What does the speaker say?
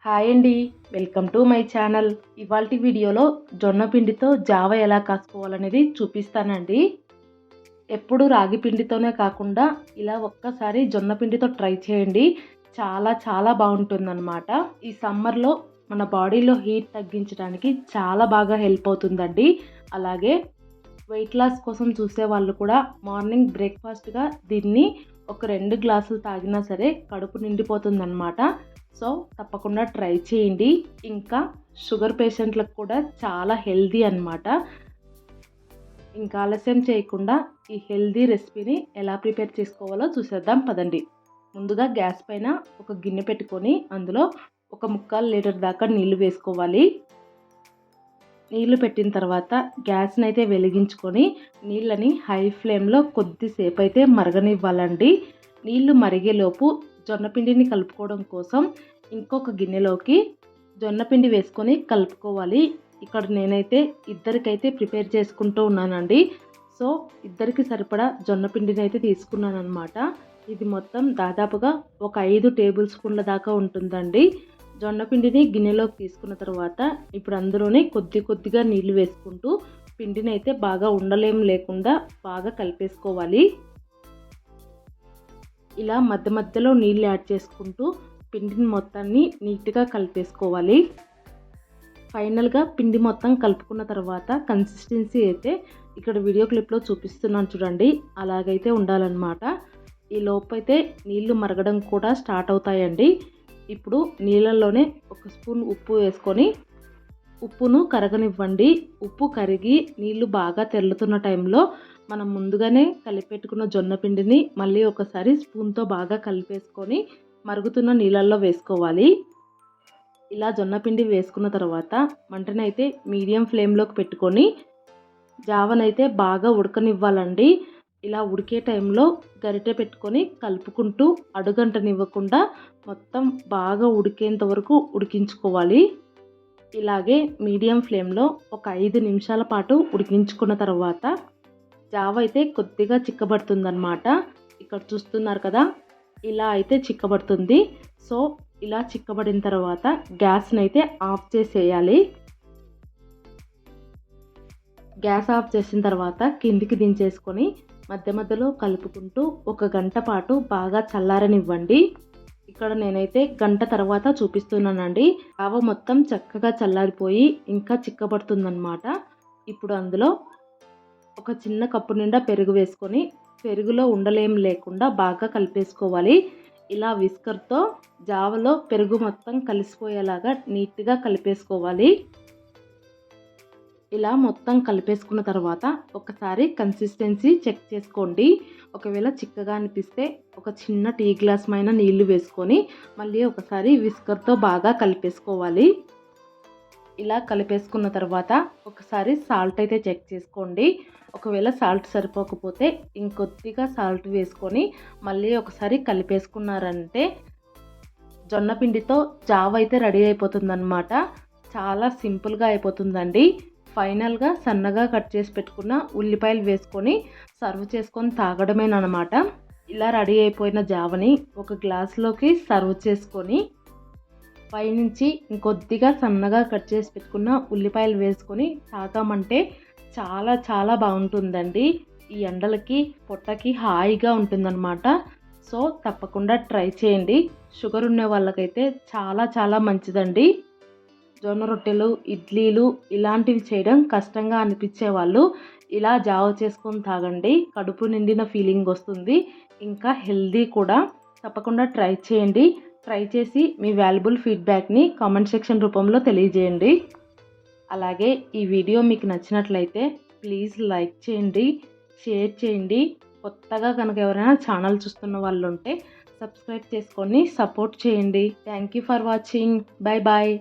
Hi అండి, welcome to my channel. ఇవాల్టి వీడియోలో జొన్న పిండితో జావ ఎలా కాసుకోవాలనేది చూపిస్తానండి. ఎప్పుడు రాగి పిండితోనే కాకుండా ఇలా ఒక్కసారి జొన్న పిండితో ట్రై చేయండి. చాలా చాలా బాగుంటుందన్నమాట. ఈ సమ్మర్లో మన బాడీలో హీట్ తగ్గించడానికి చాలా బాగా హెల్ప్ అవుతుందండి. అలాగే వెయిట్ లాస్ కోసం చూసే వాళ్ళు కూడా మార్నింగ్ బ్రేక్ఫాస్ట్గా దీన్ని ఒక 2 గ్లాసులు తాగినా సరే కడుపు నిండిపోతుందన్నమాట. సో తప్పకుండా ట్రై చేయండి. ఇంకా షుగర్ పేషెంట్లకు కూడా చాలా హెల్దీ అన్నమాట. ఇంకా ఆలస్యం చేయకుండా ఈ హెల్దీ రెసిపీని ఎలా ప్రిపేర్ చేసుకోవాలో చూసేద్దాం పదండి. ముందుగా గ్యాస్ పైన ఒక గిన్నె పెట్టుకొని అందులో 1/4 లీటర్ దాకా నీళ్లు వేసుకోవాలి. నీళ్లు పెట్టిన తర్వాత గ్యాస్ని అయితే వెలిగించుకొని నీళ్ళని హై ఫ్లేమ్లో కొద్దిసేపు అయితే మరగనివ్వాలండి. నీళ్లు మరిగేలోపు జొన్నపిండిని కలుపుకోవడం కోసం ఇంకొక గిన్నెలోకి జొన్నపిండి వేసుకొని కలుపుకోవాలి. ఇక్కడ నేనైతే ఇద్దరికైతే ప్రిపేర్ చేసుకుంటూ ఉన్నానండి. సో ఇద్దరికి సరిపడా జొన్నపిండిని అయితే తీసుకున్నాను అనమాట. ఇది మొత్తం దాదాపుగా ఒక 5 టేబుల్ స్పూన్ల దాకా ఉంటుందండి. జొన్నపిండిని గిన్నెలోకి తీసుకున్న తర్వాత ఇప్పుడు అందులోనే కొద్దిగా నీళ్లు వేసుకుంటూ పిండిని అయితే బాగా ఉండలేం లేకుండా బాగా కలిపేసుకోవాలి. ఇలా మధ్య మధ్యలో నీళ్ళు యాడ్ చేసుకుంటూ పిండిని మొత్తాన్ని నీట్గా కలిపేసుకోవాలి. ఫైనల్గా పిండి మొత్తం కలుపుకున్న తర్వాత కన్సిస్టెన్సీ అయితే ఇక్కడ వీడియో క్లిప్లో చూపిస్తున్నాను చూడండి, అలాగైతే ఉండాలన్నమాట. ఈ లోపు అయితే నీళ్లు మరగడం కూడా స్టార్ట్ అవుతాయండి. ఇప్పుడు నీళ్ళల్లోనే 1 స్పూన్ ఉప్పు వేసుకొని ఉప్పును కరగనివ్వండి. ఉప్పు కరిగి నీళ్లు బాగా తెల్లుతున్న టైంలో మనం ముందుగానే కలిపెట్టుకున్న జొన్న పిండిని మళ్ళీ ఒకసారి స్పూన్తో బాగా కలిపేసుకొని మరుగుతున్న నీళ్ళల్లో వేసుకోవాలి. ఇలా జొన్న పిండి వేసుకున్న తర్వాత మంటనైతే మీడియం ఫ్లేమ్లోకి పెట్టుకొని జావనైతే బాగా ఉడకనివ్వాలండి. ఇలా ఉడికే టైంలో గరిటె పెట్టుకొని కలుపుకుంటూ అడుగంటనివ్వకుండా మొత్తం బాగా ఉడికేంత వరకు ఉడికించుకోవాలి. ఇలాగే మీడియం ఫ్లేమ్లో ఒక 5 నిమిషాల పాటు ఉడికించుకున్న తర్వాత జావ అయితే కొద్దిగా చిక్కబడుతుందన్నమాట. ఇక్కడ చూస్తున్నారు కదా, ఇలా అయితే చిక్కబడుతుంది. సో ఇలా చిక్కబడిన తర్వాత గ్యాస్ని అయితే ఆఫ్ చేసేయాలి. గ్యాస్ ఆఫ్ చేసిన తర్వాత కిందికి దించేసుకొని మధ్య మధ్యలో కలుపుకుంటూ 1 గంట పాటు బాగా చల్లారనివ్వండి. ఇక్కడ నేనైతే గంట తర్వాత చూపిస్తున్నానండి. జావ మొత్తం చక్కగా చల్లారిపోయి ఇంకా చిక్కబడుతుందన్నమాట. ఇప్పుడు అందులో ఒక చిన్న కప్పు నిండా పెరుగు వేసుకొని పెరుగులో ఉండలేం లేకుండా బాగా కలిపేసుకోవాలి. ఇలా విస్కర్తో జావలో పెరుగు మొత్తం కలిసిపోయేలాగా నీట్గా కలిపేసుకోవాలి. ఇలా మొత్తం కలిపేసుకున్న తర్వాత ఒకసారి కన్సిస్టెన్సీ చెక్ చేసుకోండి. ఒకవేళ చిక్కగా అనిపిస్తే ఒక చిన్న టీ గ్లాస్ పైన నీళ్లు వేసుకొని మళ్ళీ ఒకసారి విస్కర్తో బాగా కలిపేసుకోవాలి. ఇలా కలిపేసుకున్న తర్వాత ఒకసారి సాల్ట్ అయితే చెక్ చేసుకోండి. ఒకవేళ సాల్ట్ సరిపోకపోతే ఇంకొద్దిగా సాల్ట్ వేసుకొని మళ్ళీ ఒకసారి కలిపేసుకున్నారంటే జొన్న పిండితో జావ అయితే రెడీ అయిపోతుందన్నమాట. చాలా సింపుల్గా అయిపోతుందండి. ఫైనల్గా సన్నగా కట్ చేసి పెట్టుకున్న ఉల్లిపాయలు వేసుకొని సర్వ్ చేసుకొని తాగడమేనమాట. ఇలా రెడీ అయిపోయిన జావని ఒక గ్లాస్లోకి సర్వ్ చేసుకొని పైనుంచి ఇంకొద్దిగా సన్నగా కట్ చేసి పెట్టుకున్న ఉల్లిపాయలు వేసుకొని తాగామంటే చాలా చాలా బాగుంటుందండి. ఈ ఎండలకి పొట్టకి హాయిగా ఉంటుందన్నమాట. సో తప్పకుండా ట్రై చేయండి. షుగర్ ఉన్న వాళ్ళకైతే చాలా చాలా మంచిదండి. జొన్న రొట్టెలు, ఇడ్లీలు ఇలాంటివి చేయడం కష్టంగా అనిపించే వాళ్ళు ఇలా జావ చేసుకొని తాగండి. కడుపు నిండిన ఫీలింగ్ వస్తుంది, ఇంకా హెల్దీ కూడా. తప్పకుండా ట్రై చేయండి. ట్రై చేసి మీ వాల్యుబుల్ ఫీడ్బ్యాక్ని కామెంట్ సెక్షన్ రూపంలో తెలియజేయండి. అలాగే ఈ వీడియో మీకు నచ్చినట్లయితే ప్లీజ్ లైక్ చేయండి, షేర్ చేయండి. కొత్తగా కనుక ఎవరైనా ఛానల్ చూస్తున్న వాళ్ళు ఉంటే సబ్స్క్రైబ్ చేసుకొని సపోర్ట్ చేయండి. Thank you for watching. Bye bye.